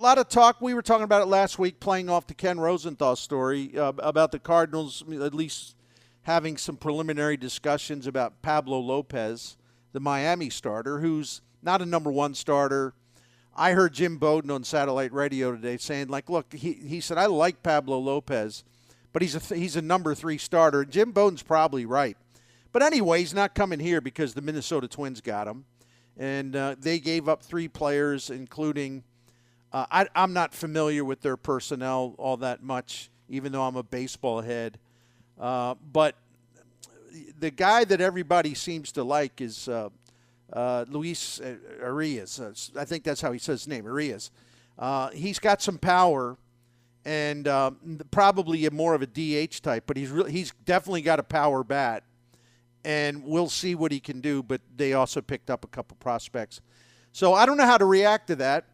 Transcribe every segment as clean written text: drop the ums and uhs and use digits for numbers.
lot of talk. We were talking about it last week, playing off the Ken Rosenthal story about the Cardinals, at least having some preliminary discussions about Pablo Lopez, the Miami starter, who's not a number one starter. I heard Jim Bowden on satellite radio today saying, like, look, he said, I like Pablo Lopez, but he's a number 3 starter. Jim Bowden's probably right. But anyway, he's not coming here because the Minnesota Twins got him. And they gave up 3 players, including I'm not familiar with their personnel all that much, even though I'm a baseball head. But the guy that everybody seems to like is Luis Arias. I think that's how he says his name, Arias. He's got some power and probably more of a DH type, but he's definitely got a power bat. And we'll see what he can do, but they also picked up a couple prospects. So I don't know how to react to that.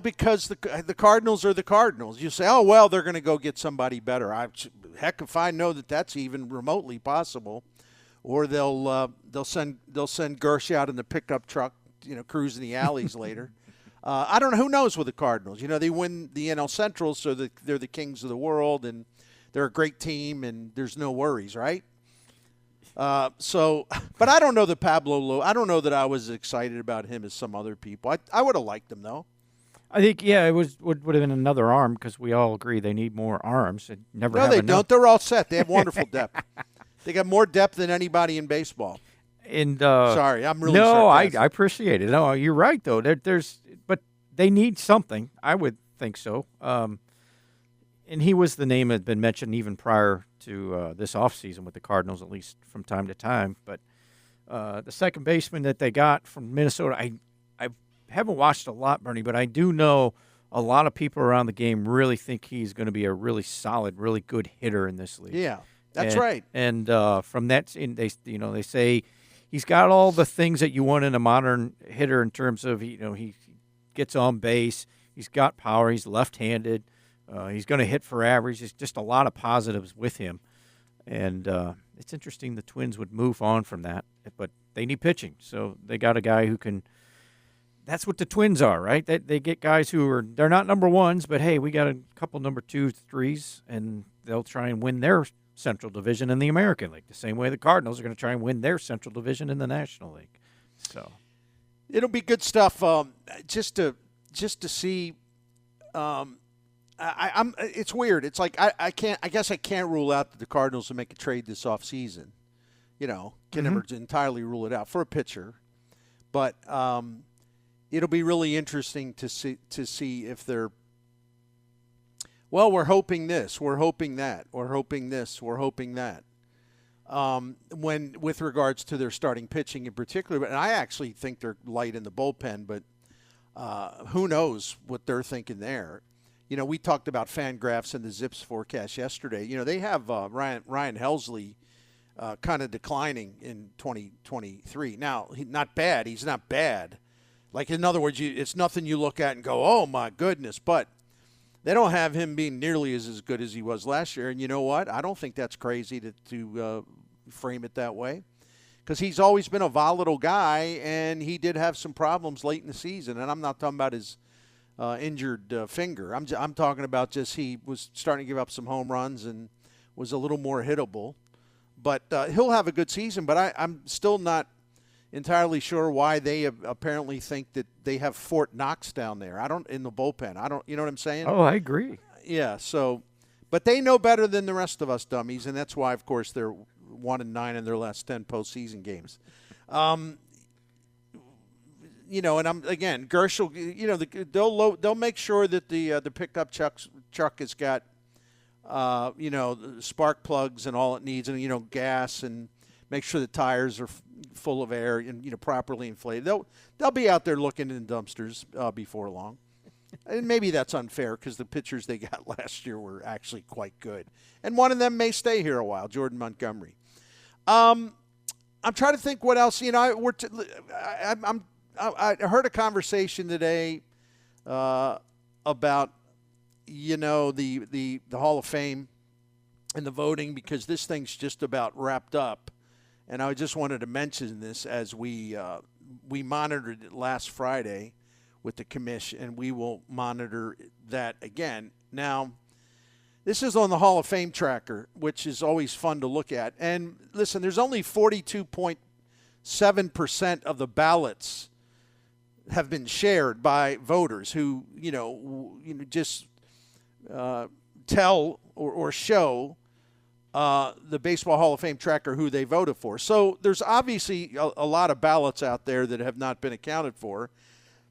Because the Cardinals are the Cardinals. You say, oh, well, they're going to go get somebody better. Heck, if I know that that's even remotely possible. Or they'll send Gersh out in the pickup truck, cruising the alleys later. I don't know. Who knows with the Cardinals? They win the NL Central, so they're the kings of the world, and they're a great team, and there's no worries, right? But I don't know that Pablo Lowe. I don't know that I was excited about him as some other people. I would have liked him, though. I think, it would have been another arm because we all agree they need more arms. No, they don't. They're all set. They have wonderful depth. They got more depth than anybody in baseball. And sorry, I'm really no, I sarcastic. appreciate it. No, you're right though. But they need something. I would think so. And he was the name that had been mentioned even prior to this offseason with the Cardinals, at least from time to time. But the second baseman that they got from Minnesota, I haven't watched a lot, Bernie, but I do know a lot of people around the game really think he's going to be a really solid, really good hitter in this league. Yeah, that's right. And from that, they say he's got all the things that you want in a modern hitter in terms of he gets on base, he's got power, he's left-handed. He's going to hit for average. There's just a lot of positives with him. And it's interesting the Twins would move on from that, but they need pitching. So they got a guy who can – that's what the Twins are, right? They get guys they're not number ones, but, hey, we got a couple number 2s, 3s, and they'll try and win their Central Division in the American League, the same way the Cardinals are going to try and win their Central Division in the National League. So it'll be good stuff just to see it's weird. It's like I guess I can't rule out that the Cardinals will make a trade this offseason. Can never entirely rule it out for a pitcher, but it'll be really interesting to see if they're. Well, we're hoping this, we're hoping that, we're hoping this, we're hoping that. When with regards to their starting pitching in particular, and I actually think they're light in the bullpen, but who knows what they're thinking there. We talked about Fangraphs and the Zips forecast yesterday. They have Ryan Helsley kind of declining in 2023. Now, not bad. He's not bad. Like, in other words, it's nothing you look at and go, oh, my goodness. But they don't have him being nearly as good as he was last year. And you know what? I don't think that's crazy to frame it that way, because he's always been a volatile guy, and he did have some problems late in the season. And I'm not talking about his injured finger. I'm talking about just he was starting to give up some home runs and was a little more hittable. But he'll have a good season. But I'm still not entirely sure why they apparently think that they have Fort Knox down there. In the bullpen. You know what I'm saying? Oh, I agree. Yeah. So, but they know better than the rest of us dummies, and that's why, of course, they're 1-9 in their last 10 postseason games. And I'm again Gershel. They'll make sure that the pickup truck has got spark plugs and all it needs, and gas, and make sure the tires are full of air and properly inflated. They'll be out there looking in dumpsters before long. And maybe that's unfair because the pitchers they got last year were actually quite good, and one of them may stay here a while, Jordan Montgomery. I'm trying to think what else. I heard a conversation today about the Hall of Fame and the voting, because this thing's just about wrapped up, and I just wanted to mention this as we monitored it last Friday. with the commission, and we will monitor that again. Now, this is on the Hall of Fame tracker, which is always fun to look at. And listen, there's only 42.7% of the ballots have been shared by voters who, just tell or show the Baseball Hall of Fame tracker who they voted for. So there's obviously a lot of ballots out there that have not been accounted for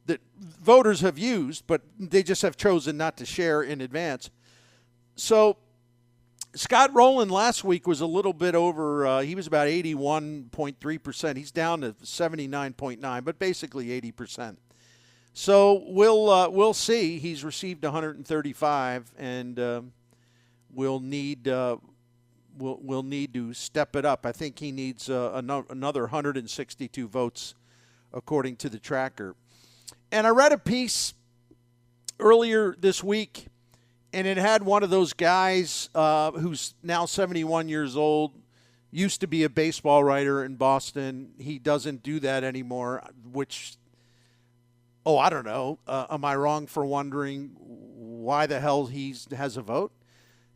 that voters have used, but they just have chosen not to share in advance. So Scott Rolen last week was a little bit over, he was about 81.3%. He's down to 79.9, but basically 80%. So we'll see. He's received 135, and we'll need to step it up. I think he needs another 162 votes, according to the tracker. And I read a piece earlier this week, and it had one of those guys who's now 71 years old, used to be a baseball writer in Boston. He doesn't do that anymore, which, I don't know. Am I wrong for wondering why the hell he has a vote?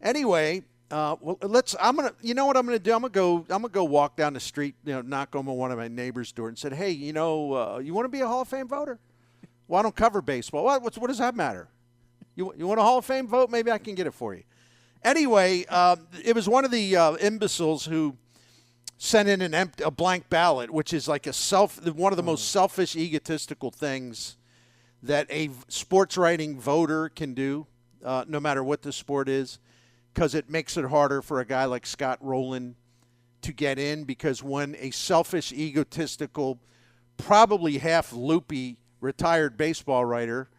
Anyway, you know what I'm gonna do? I'm gonna go walk down the street, knock on one of my neighbor's door and said, hey, you want to be a Hall of Fame voter? Well, I don't cover baseball. What does that matter? You want a Hall of Fame vote? Maybe I can get it for you. Anyway, it was one of the imbeciles who sent in a blank ballot, which is like one of the most selfish, egotistical things that a sports writing voter can do, no matter what the sport is, because it makes it harder for a guy like Scott Rolen to get in, because when a selfish, egotistical, probably half loopy retired baseball writer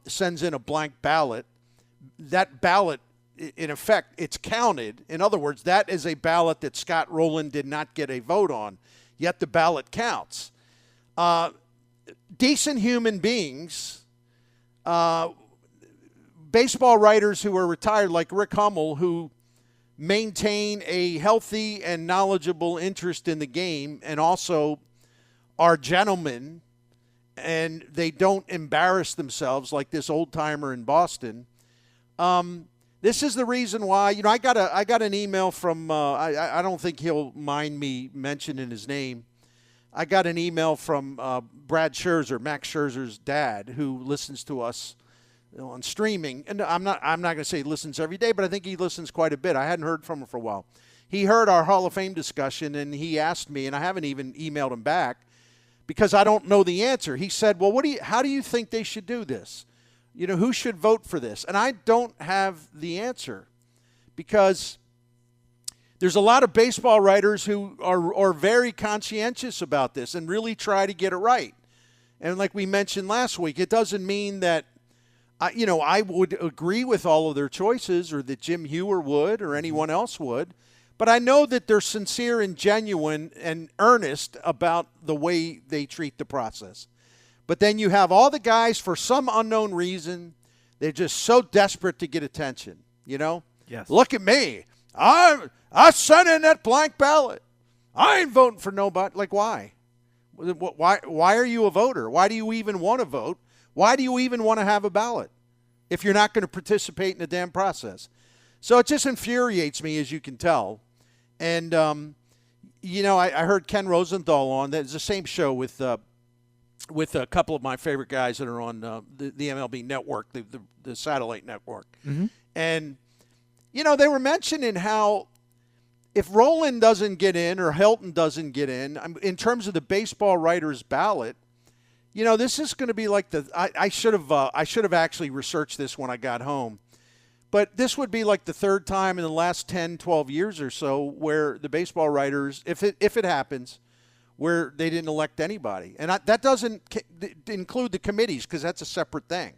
sends in a blank ballot, that ballot, in effect, it's counted. In other words, that is a ballot that Scott Rolen did not get a vote on, yet the ballot counts. Decent human beings, baseball writers who are retired, like Rick Hummel, who maintain a healthy and knowledgeable interest in the game and also are gentlemen, and they don't embarrass themselves like this old-timer in Boston. This is the reason why, I got an email from, I don't think he'll mind me mentioning his name. I got an email from Brad Scherzer, Max Scherzer's dad, who listens to us on streaming. And I'm not going to say he listens every day, but I think he listens quite a bit. I hadn't heard from him for a while. He heard our Hall of Fame discussion, and he asked me, and I haven't even emailed him back because I don't know the answer. He said, well, how do you think they should do this? Who should vote for this? And I don't have the answer, because there's a lot of baseball writers who are very conscientious about this and really try to get it right. And like we mentioned last week, it doesn't mean that I would agree with all of their choices, or that Jim Hewer would, or anyone else would. But I know that they're sincere and genuine and earnest about the way they treat the process. But then you have all the guys, for some unknown reason, they're just so desperate to get attention. Yes. Look at me. I sent in that blank ballot. I ain't voting for nobody. Like, why? Why are you a voter? Why do you even want to vote? Why do you even want to have a ballot if you're not going to participate in the damn process? So it just infuriates me, as you can tell. And, I heard Ken Rosenthal on. That's the same show with a couple of my favorite guys that are on the MLB network, the satellite network. Mm-hmm. And, they were mentioning how if Rolen doesn't get in or Helton doesn't get in terms of the baseball writer's ballot, this is going to be like I should have actually researched this when I got home. But this would be like the third time in the last 10, 12 years or so where the baseball writers, if it happens, where they didn't elect anybody. And that doesn't include the committees, because that's a separate thing.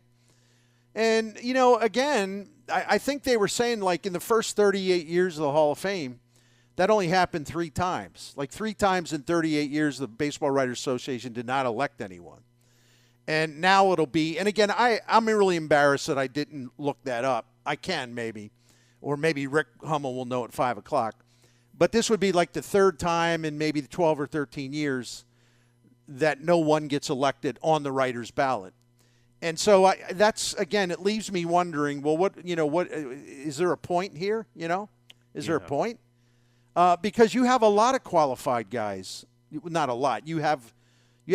And, again, I think they were saying, like, in the first 38 years of the Hall of Fame, that only happened 3 times. Like, 3 times in 38 years, the Baseball Writers Association did not elect anyone. And now it'll be, and again, I'm really embarrassed that I didn't look that up. I can, maybe. Or maybe Rick Hummel will know at 5 o'clock. But this would be like the third time in maybe 12 or 13 years that no one gets elected on the writer's ballot. And so that's, again, it leaves me wondering, well, what is there a point here? Is there a point? Because you have a lot of qualified guys, not a lot. You have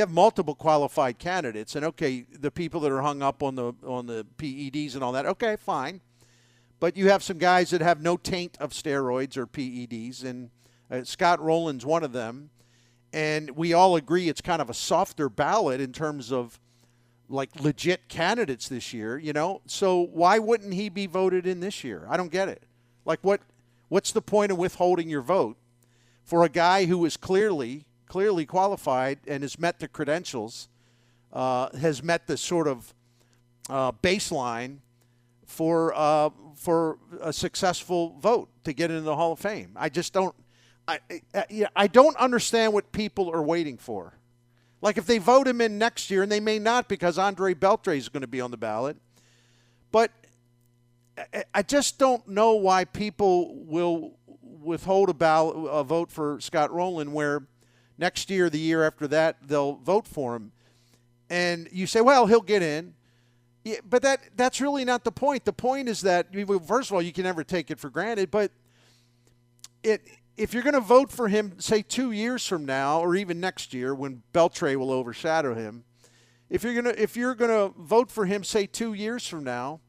multiple qualified candidates, and okay, the people that are hung up on the PEDs and all that, okay, fine. But you have some guys that have no taint of steroids or PEDs, and Scott Rolen's one of them. And we all agree it's kind of a softer ballot in terms of like legit candidates this year, So why wouldn't he be voted in this year? I don't get it. Like what's the point of withholding your vote for a guy who is clearly qualified and has met the credentials, has met the sort of baseline for a successful vote to get into the Hall of Fame? I just don't. I don't understand what people are waiting for. Like if they vote him in next year, and they may not because Andre Beltre is going to be on the ballot, but I just don't know why people will withhold a vote for Scott Rolen where next year, the year after that, they'll vote for him. And you say, well, he'll get in. Yeah, but that's really not the point. The point is that, first of all, you can never take it for granted, but if you're going to vote for him, say 2 years from now or even next year when Beltre will overshadow him, if you're going to vote for him, say 2 years from now,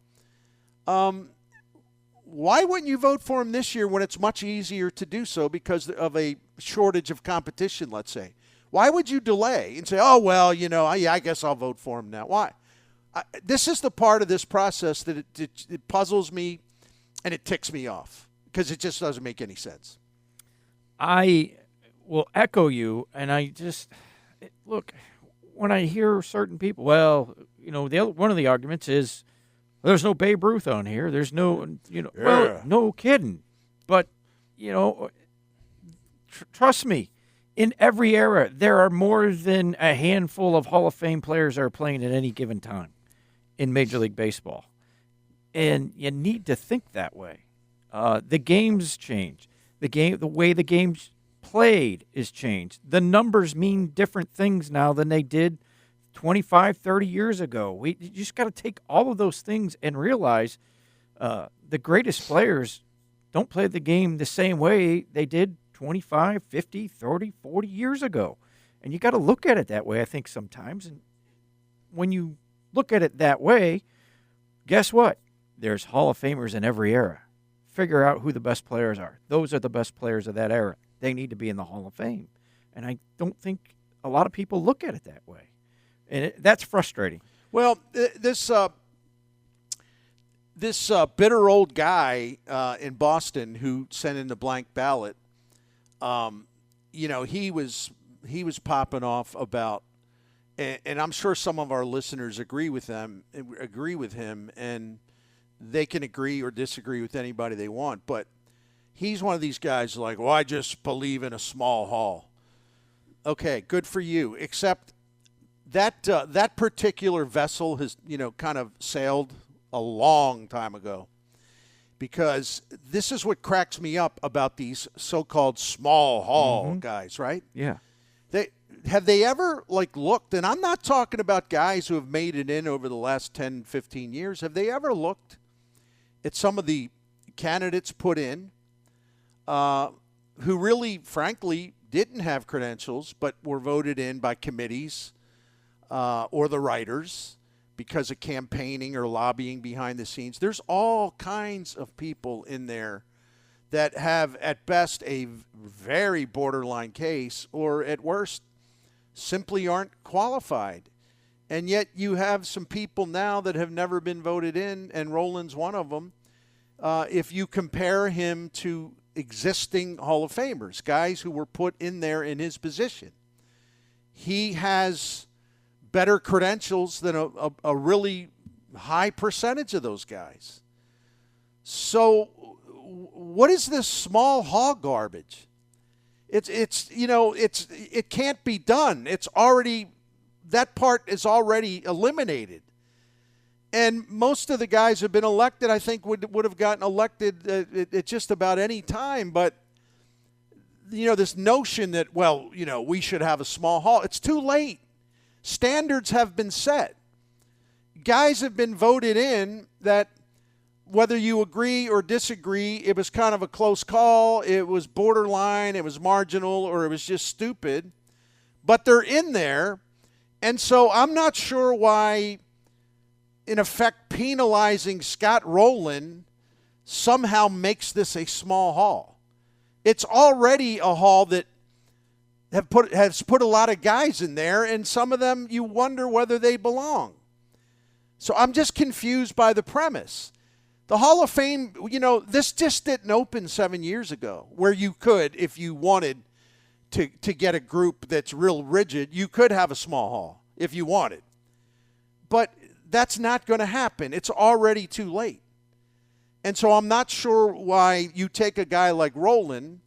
why wouldn't you vote for him this year when it's much easier to do so because of a shortage of competition, let's say? Why would you delay and say, oh, well, I guess I'll vote for him now? Will this is the part of this process that it puzzles me and it ticks me off because it just doesn't make any sense. I will echo you, and look, when I hear certain people, well, one of the arguments is there's no Babe Ruth on here. There's no, well, no kidding. But, trust me, in every era, there are more than a handful of Hall of Fame players that are playing at any given time in Major League Baseball. And you need to think that way. The game's changed. The way the game's played is changed. The numbers mean different things now than they did 25, 30 years ago. You just got to take all of those things and realize the greatest players don't play the game the same way they did 25, 50, 30, 40 years ago. And you got to look at it that way, I think, sometimes. And when you look at it that way, guess what? There's Hall of Famers in every era. Figure out who the best players are. Those are the best players of that era. They need to be in the Hall of Fame. And I don't think a lot of people look at it that way. And that's frustrating. Well, this bitter old guy in Boston who sent in the blank ballot, he was popping off about, and I'm sure some of our listeners agree with him, and they can agree or disagree with anybody they want, but he's one of these guys like, well, I just believe in a small hall. Okay, good for you, except that particular vessel has, kind of sailed a long time ago, because this is what cracks me up about these so-called small hall guys, right? Yeah. Have they ever, looked, and I'm not talking about guys who have made it in over the last 10, 15 years. Have they ever looked at some of the candidates put in who really, frankly, didn't have credentials but were voted in by committees or the writers because of campaigning or lobbying behind the scenes? There's all kinds of people in there that have, at best, a very borderline case, or at worst, simply aren't qualified. And yet you have some people now that have never been voted in, and Rolen's one of them. If you compare him to existing Hall of Famers, guys who were put in there in his position, he has better credentials than a really high percentage of those guys. So what is this small hall garbage? It can't be done. It's already, that part is already eliminated. And most of the guys who have been elected, I think, would have gotten elected at just about any time. But this notion that, well, we should have a small hall. It's too late. Standards have been set. Guys have been voted in that whether you agree or disagree, it was kind of a close call, it was borderline, it was marginal, or it was just stupid. But they're in there. And so I'm not sure why, in effect, penalizing Scott Rolen somehow makes this a small hall. It's already a hall that has put a lot of guys in there, and some of them you wonder whether they belong. So I'm just confused by the premise. The Hall of Fame, this just didn't open 7 years ago, where you could, if you wanted to get a group that's real rigid, you could have a small hall if you wanted. But that's not going to happen. It's already too late. And so I'm not sure why you take a guy like Rolen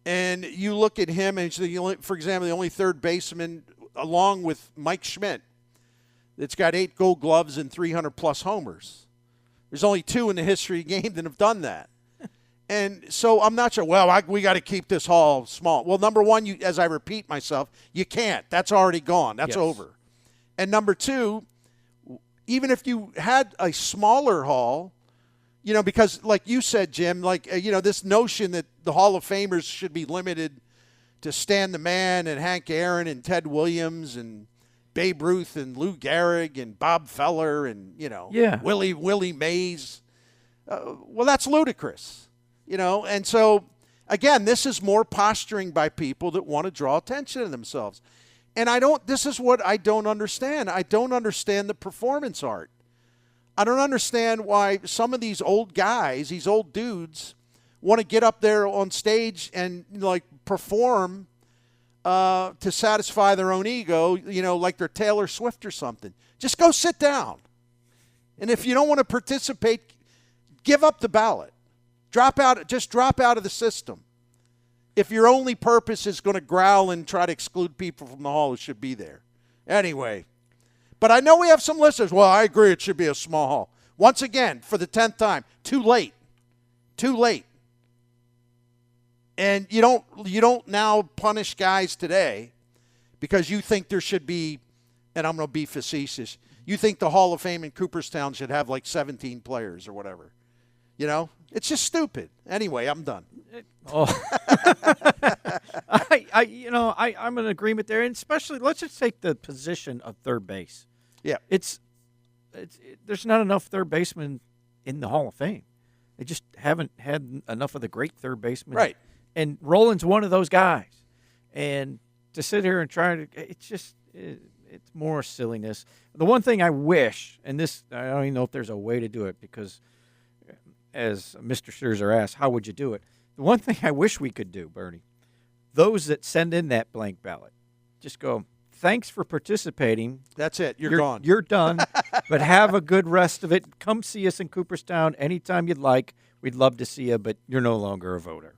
and you look at him and, for example, the only third baseman, along with Mike Schmidt, that's got 8 Gold Gloves and 300-plus homers. There's only 2 in the history of the game that have done that. And so I'm not sure, we got to keep this hall small. Well, number one, as I repeat myself, you can't. That's already gone. That's over. And number 2, even if you had a smaller hall, because like you said, Jim, this notion that the Hall of Famers should be limited to Stan the Man and Hank Aaron and Ted Williams and Babe Ruth and Lou Gehrig and Bob Feller and, Willie Mays. Well, that's ludicrous, And so, again, this is more posturing by people that want to draw attention to themselves. And this is what I don't understand. I don't understand the performance art. I don't understand why some of these old guys, these old dudes, want to get up there on stage and, perform to satisfy their own ego, like they're Taylor Swift or something. Just go sit down. And if you don't want to participate, give up the ballot. Drop out of the system. If your only purpose is going to growl and try to exclude people from the hall who should be there. Anyway, but I know we have some listeners. Well, I agree it should be a small hall. Once again, for the 10th time, too late. Too late. And you don't now punish guys today because you think there should be, and I'm going to be facetious, you think the Hall of Fame in Cooperstown should have 17 players or whatever. It's just stupid. Anyway, I'm done. I'm in agreement there, and especially let's just take the position of third base. Yeah, there's not enough third basemen in the Hall of Fame. They just haven't had enough of the great third basemen. Right. And Roland's one of those guys. And to sit here and try to, it's more silliness. The one thing I wish, and this, I don't even know if there's a way to do it because, as Mr. Scherzer asked, how would you do it? The one thing I wish we could do, Bernie, those that send in that blank ballot, just go, thanks for participating. That's it. You're gone. You're done, but have a good rest of it. Come see us in Cooperstown anytime you'd like. We'd love to see you, but you're no longer a voter.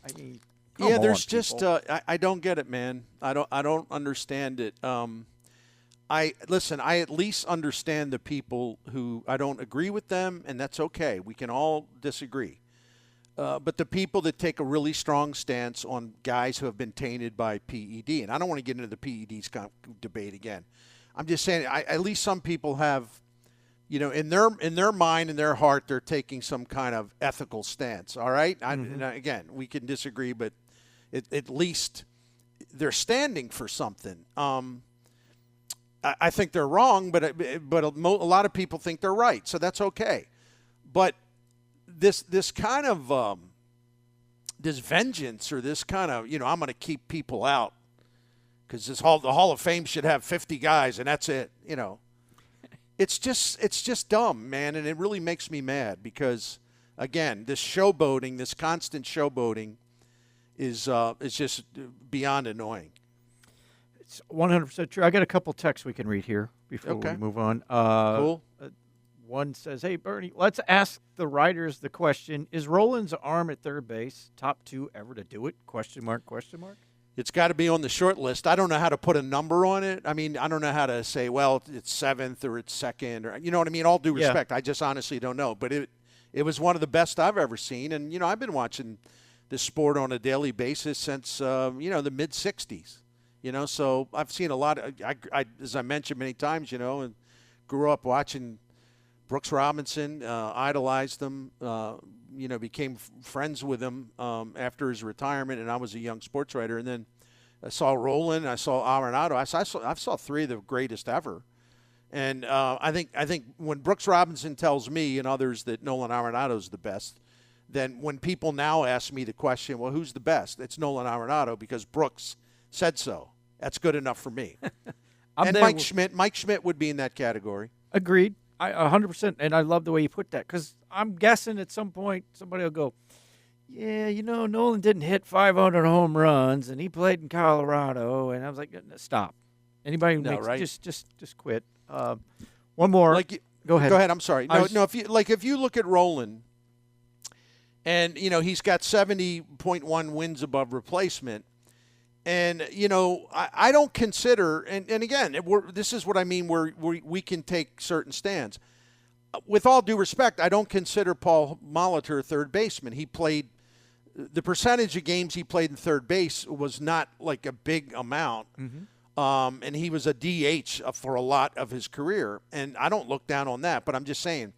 I mean, there's just I don't get it, man. I don't understand it. I at least understand the people who I don't agree with them, and that's okay. We can all disagree. But the people that take a really strong stance on guys who have been tainted by PED, and I don't want to get into the PEDs debate again. I'm just saying, at least some people have, in their mind, in their heart, they're taking some kind of ethical stance. All right. And again, we can disagree, but at least they're standing for something. I think they're wrong, but a lot of people think they're right, so that's okay. But this kind of this vengeance or this kind of I'm going to keep people out because the Hall of Fame should have 50 guys and that's it. It's just dumb, man, and it really makes me mad because again, this showboating, this constant showboating, is just beyond annoying. It's 100% true. I got a couple texts we can read here before we move on. Cool. One says, hey, Bernie, let's ask the writers the question, is Roland's arm at third base top 2 ever to do it? Question mark. It's got to be on the short list. I don't know how to put a number on it. I mean, I don't know how to say, well, it's 7th or it's 2nd. Or, you know what I mean? All due respect. I just honestly don't know. But it was one of the best I've ever seen. And, I've been watching this sport on a daily basis since the mid '60s. So I've seen a lot of. As I mentioned many times, and grew up watching Brooks Robinson, idolized him. Became friends with him after his retirement, and I was a young sports writer. And then I saw Rolen, I saw Arenado. I saw three of the greatest ever. And I think when Brooks Robinson tells me and others that Nolan Arenado is the best, then when people now ask me the question, well, who's the best? It's Nolan Arenado because Brooks said so. That's good enough for me. And Mike Schmidt would be in that category. Agreed. 100%. And I love the way you put that because I'm guessing at some point somebody will go, yeah, Nolan didn't hit 500 home runs and he played in Colorado. And I was like, stop. Anybody who makes just quit. One more. Go ahead. Go ahead. I'm sorry. No. If you look at Rolen, and he's got 70.1 wins above replacement, and I don't consider. And again, this is what I mean. Where we can take certain stands. With all due respect, I don't consider Paul Molitor a third baseman. He played the percentage of games he played in third base was not like a big amount. Mm-hmm. And he was a DH for a lot of his career. And I don't look down on that, but I'm just saying,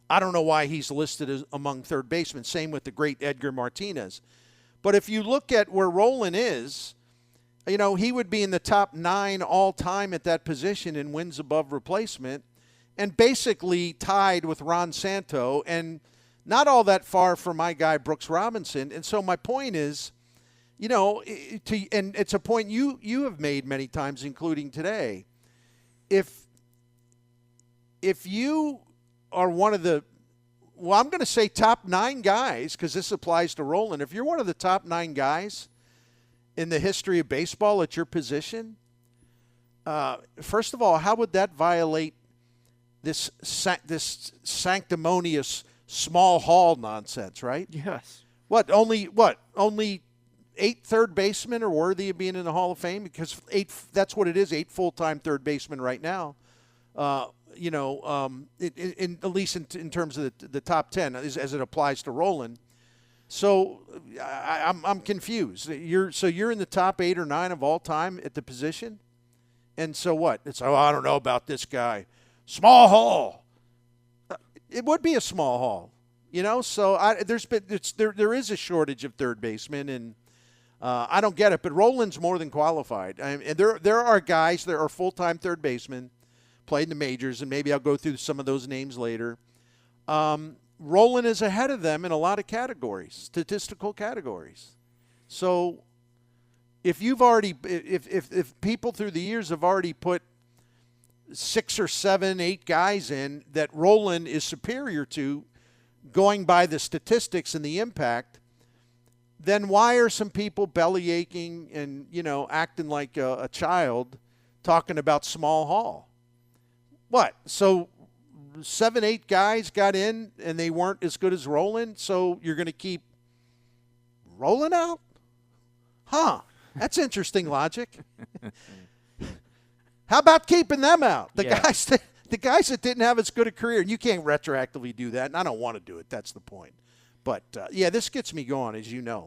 I don't know why he's listed as among third basemen. Same with the great Edgar Martinez. But if you look at where Rolen is, he would be in the top 9 all-time at that position in wins above replacement and basically tied with Ron Santo and not all that far from my guy Brooks Robinson. And so my point is, and it's a point you have made many times, including today. If you are one of the, I'm going to say top 9 guys, because this applies to Rolen. If you're one of the top 9 guys in the history of baseball at your position, first of all, how would that violate this sanctimonious small hall nonsense, right? Yes. Only 8 third basemen are worthy of being in the Hall of Fame? Because 8, that's what it is, 8 full-time third basemen right now. At least in terms of the top 10, as it applies to Rolen. So I'm confused. You're in the top 8 or 9 of all time at the position? And so what? It's, I don't know about this guy. Small hall. It would be a small hall, So there is a shortage of third basemen, and I don't get it. But Rolen's more than qualified. And there are guys, there are full-time third basemen, played in the majors, and maybe I'll go through some of those names later. Rolen is ahead of them in a lot of categories, statistical categories. So if people through the years have already put 6 or 7, 8 guys in that Rolen is superior to, going by the statistics and the impact, then why are some people belly aching and, acting like a child talking about small hall? What? So 7, 8 guys got in and they weren't as good as Rolen, so you're going to keep Rolen out? Huh. That's interesting logic. How about keeping them out? The guys that didn't have as good a career. And you can't retroactively do that, and I don't want to do it. That's the point. But, this gets me going, as you know.